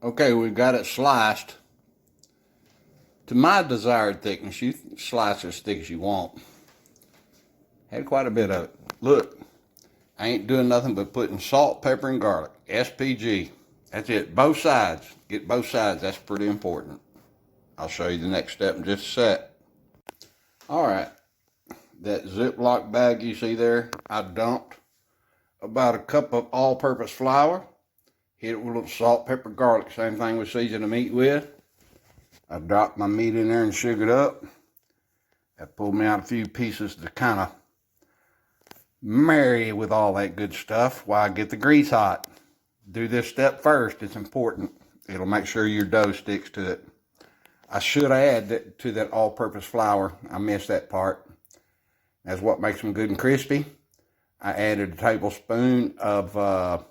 Okay, we've got it sliced to my desired thickness. You slice it as thick as you want. Had quite a bit of it. Look, I ain't doing nothing but putting salt, pepper, and garlic. SPG. That's it. Both sides. Get both sides. That's pretty important. I'll show you the next step in just a sec. All right. That Ziploc bag you see there, I dumped about a cup of all-purpose flour. Hit it with a little salt, pepper, garlic. Same thing we season the meat with. I dropped my meat in there and sugared up. I pulled me out a few pieces to kind of marry with all that good stuff while I get the grease hot. Do this step first. It's important. It'll make sure your dough sticks to it. I should add that to that all-purpose flour. I missed that part. That's what makes them good and crispy. I added a tablespoon of,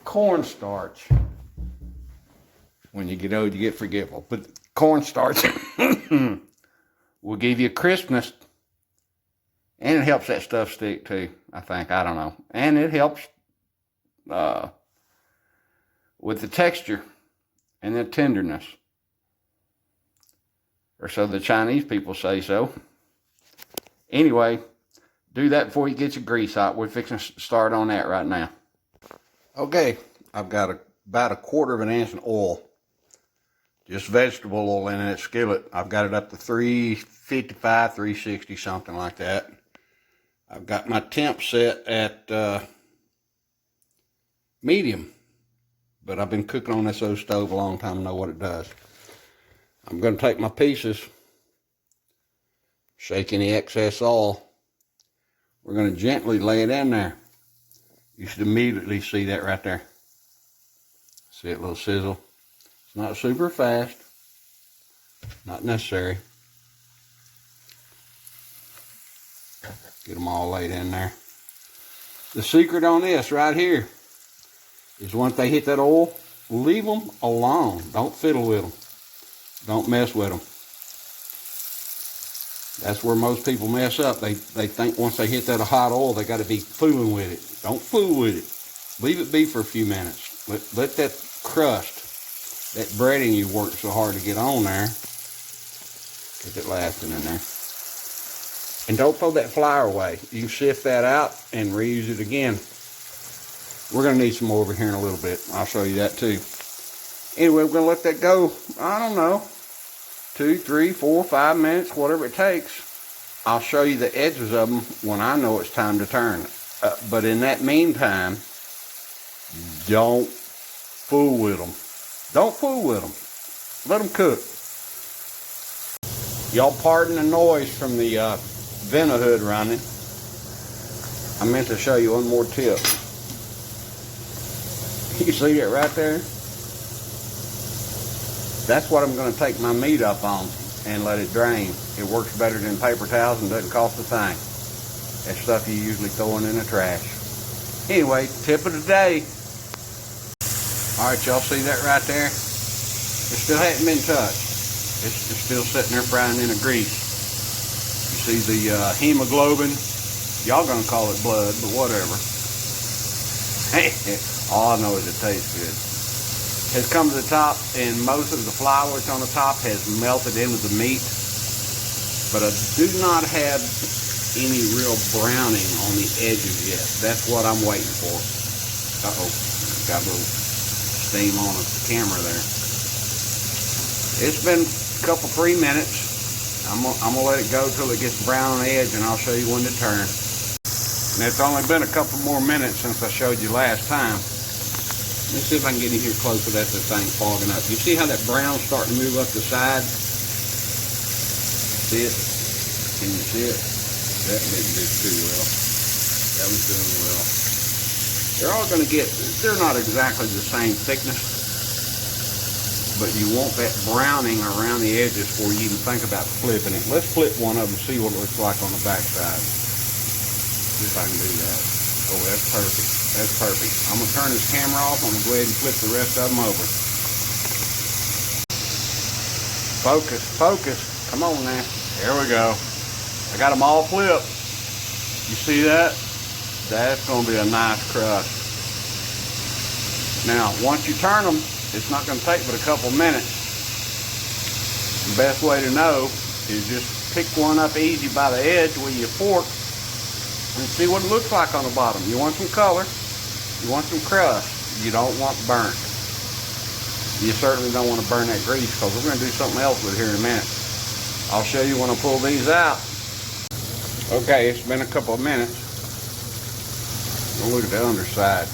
cornstarch. When you get old, you get forgetful. But cornstarch will give you crispness. And it helps that stuff stick too, I think. I don't know. And it helps with the texture and the tenderness. Or so the Chinese people say so. Anyway, do that before you get your grease hot. We're fixing to start on that right now. Okay, I've got about a quarter of an inch of oil. Just vegetable oil in that skillet. I've got it up to 355, 360, something like that. I've got my temp set at medium. But I've been cooking on this old stove a long time and know what it does. I'm going to take my pieces, shake any excess oil. We're going to gently lay it in there. You should immediately see that right there. See it, little sizzle. It's not super fast. Not necessary. Get them all laid in there. The secret on this right here is once they hit that oil, leave them alone. Don't fiddle with them. Don't mess with them. That's where most people mess up. They think once they hit that hot oil, they got to be fooling with it. Don't fool with it. Leave it be for a few minutes. Let that crust, that breading you worked so hard to get on there, get it lasting in there. And don't throw that flour away. You can sift that out and reuse it again. We're going to need some more over here in a little bit. I'll show you that too. Anyway, we're going to let that go, I don't know, 2, 3, 4, 5 minutes, whatever it takes. I'll show you the edges of them when I know it's time to turn. But in that meantime, don't fool with them. Don't fool with them. Let them cook. Y'all pardon the noise from the Vena hood running. I meant to show you one more tip. You see it right there? That's what I'm going to take my meat up on and let it drain. It works better than paper towels and doesn't cost a thing. That's stuff you usually throwing in the trash. Anyway, tip of the day. Alright, y'all see that right there? It still hasn't been touched. It's still sitting there frying in a grease. You see the hemoglobin? Y'all gonna call it blood, but whatever. All I know is it tastes good. Has come to the top, and most of the flour that's on the top has melted into the meat. But I do not have any real browning on the edges yet. That's what I'm waiting for. Uh-oh, got a little steam on the camera there. It's been a couple, 3 minutes. I'm gonna let it go till it gets brown on the edge, and I'll show you when to turn. And it's only been a couple more minutes since I showed you last time. Let's see if I can get in here close without this thing fogging up. You see how that brown's starting to move up the side? See it? Can you see it? That didn't do too well. That was doing well. They're all going to get, they're not exactly the same thickness, but you want that browning around the edges before you even think about flipping it. Let's flip one of them and see what it looks like on the back side. See if I can do that. Oh, that's perfect. That's perfect. I'm going to turn this camera off. I'm going to go ahead and flip the rest of them over. Focus, focus. Come on now. There we go. I got them all flipped. You see that? That's going to be a nice crust. Now, once you turn them, it's not going to take but a couple minutes. The best way to know is just pick one up easy by the edge with your fork and see what it looks like on the bottom. You want some color, you want some crust, you don't want burnt. You certainly don't want to burn that grease because we're going to do something else with it here in a minute. I'll show you when I pull these out. Okay, it's been a couple of minutes. Look at the underside.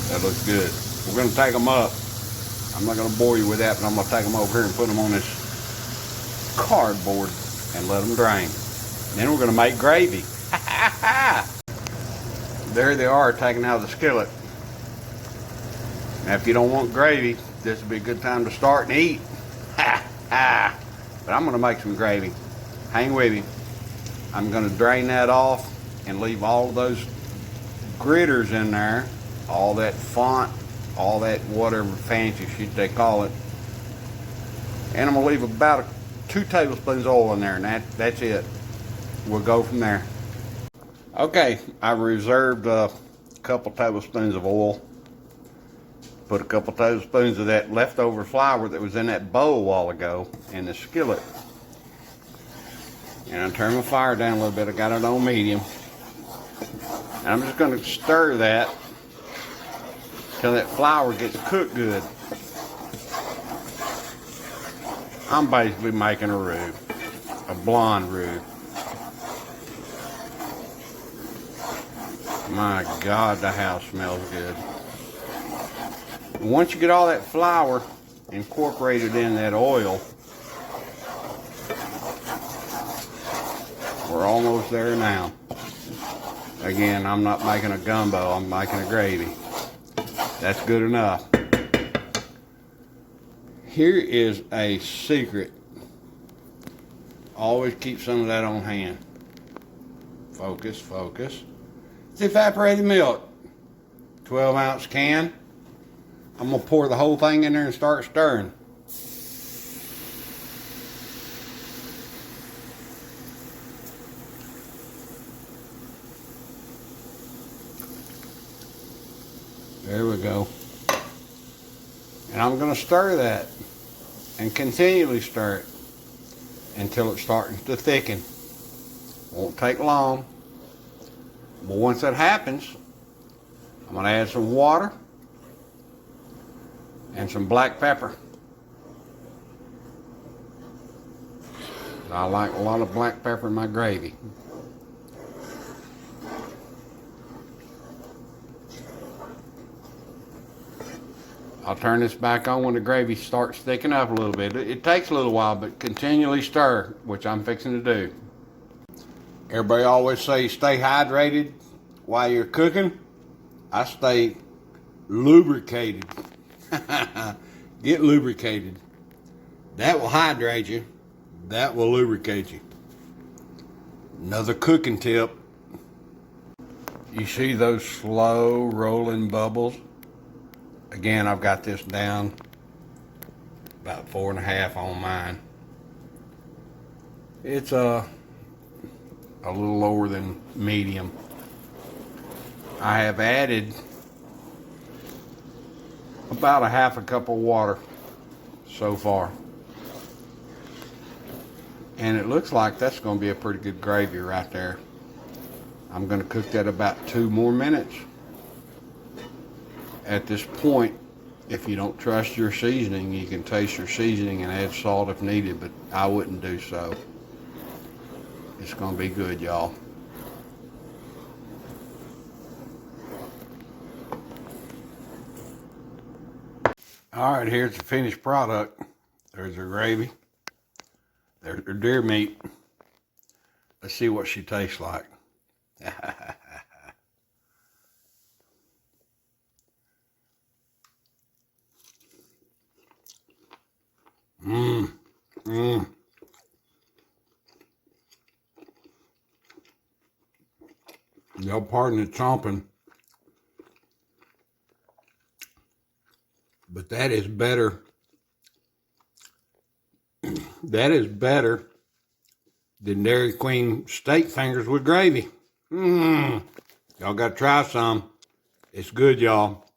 That looks good. We're going to take them up. I'm not going to bore you with that, but I'm going to take them over here and put them on this cardboard and let them drain. Then we're going to make gravy. There they are, taken out of the skillet. Now, if you don't want gravy, this would be a good time to start and eat. But I'm going to make some gravy. Hang with me. I'm going to drain that off and leave all of those gritters in there, all that font, all that whatever fancy shit they call it. And I'm going to leave about 2 tablespoons of oil in there, and that's it. We'll go from there. Okay, I reserved a couple tablespoons of oil. Put a couple tablespoons of that leftover flour that was in that bowl a while ago in the skillet. And I turned my fire down a little bit. I got it on medium. And I'm just going to stir that till that flour gets cooked good. I'm basically making a roux, a blonde roux. My God, the house smells good. Once you get all that flour incorporated in that oil, we're almost there now. Again, I'm not making a gumbo, I'm making a gravy. That's good enough. Here is a secret. Always keep some of that on hand. Focus, focus. It's evaporated milk. 12-ounce can. I'm going to pour the whole thing in there and start stirring. There we go. And I'm going to stir that and continually stir it until it's starting to thicken. Won't take long. But once that happens, I'm going to add some water and some black pepper. I like a lot of black pepper in my gravy. I'll turn this back on when the gravy starts thickening up a little bit. It takes a little while, but continually stir, which I'm fixing to do. Everybody always say stay hydrated while you're cooking. I stay lubricated. Get lubricated. That will hydrate you. That will lubricate you. Another cooking tip. You see those slow rolling bubbles? Again, I've got this down about 4.5 on mine. It's a little lower than medium. I have added about 1/2 cup of water so far. And it looks like that's going to be a pretty good gravy right there. I'm going to cook that about 2 more minutes. At this point, if you don't trust your seasoning, you can taste your seasoning and add salt if needed, but I wouldn't do so. It's going to be good, y'all. All right, here's the finished product. There's her gravy. There's her deer meat. Let's see what she tastes like. Y'all pardon the chomping, but that is better. That is better The Dairy Queen steak fingers with gravy. Y'all got to try some. It's good, y'all.